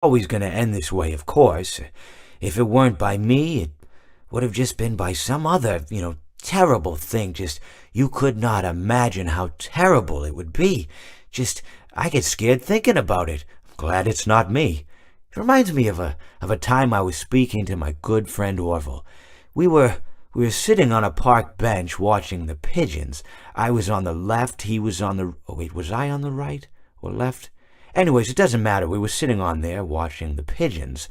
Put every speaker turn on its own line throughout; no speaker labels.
always going to end this way, of course. If it weren't by me, it would have just been by some other, terrible thing. Just, you could not imagine how terrible it would be. Just, I get scared thinking about it. I'm glad it's not me. It reminds me of a time I was speaking to my good friend Orville. We were we were sitting on a park bench watching the pigeons. I was on the left, he was on the... Oh, wait, was I on the right or left? Anyways, it doesn't matter. We were sitting on there watching the pigeons.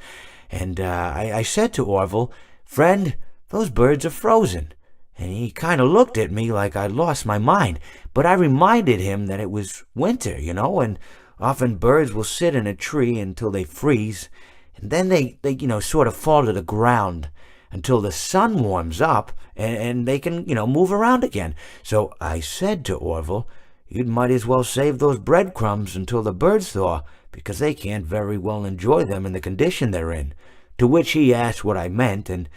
And I said to Orville, "Friend, those birds are frozen." And he kind of looked at me like I'd lost my mind. But I reminded him that it was winter, and often birds will sit in a tree until they freeze. And then they sort of fall to the ground until the sun warms up and they can, move around again. So I said to Orville, "You might as well save those breadcrumbs until the birds thaw, because they can't very well enjoy them in the condition they're in." To which he asked what I meant, and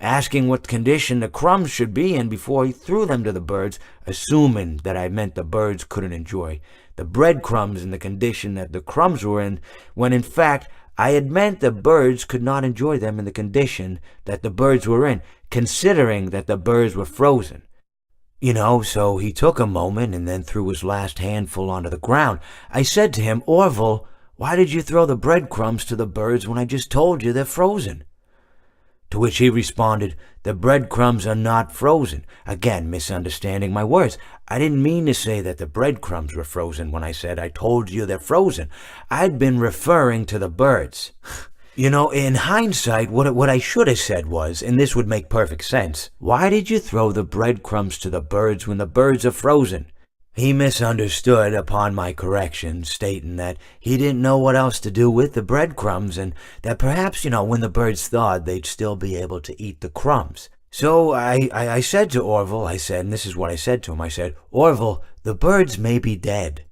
asking what condition the crumbs should be in before he threw them to the birds, assuming that I meant the birds couldn't enjoy the breadcrumbs in the condition that the crumbs were in, when in fact I had meant the birds could not enjoy them in the condition that the birds were in, considering that the birds were frozen. So he took a moment and then threw his last handful onto the ground. I said to him, "Orville, why did you throw the breadcrumbs to the birds when I just told you they're frozen?" To which he responded, "The breadcrumbs are not frozen." Again, misunderstanding my words. I didn't mean to say that the breadcrumbs were frozen when I said I told you they're frozen. I'd been referring to the birds. In hindsight, what I should have said was, and this would make perfect sense, "Why did you throw the breadcrumbs to the birds when the birds are frozen?" He misunderstood upon my correction, stating that he didn't know what else to do with the breadcrumbs, and that perhaps, when the birds thawed, they'd still be able to eat the crumbs. So I said to Orville, and this is what I said to him, I said, "Orville, the birds may be dead,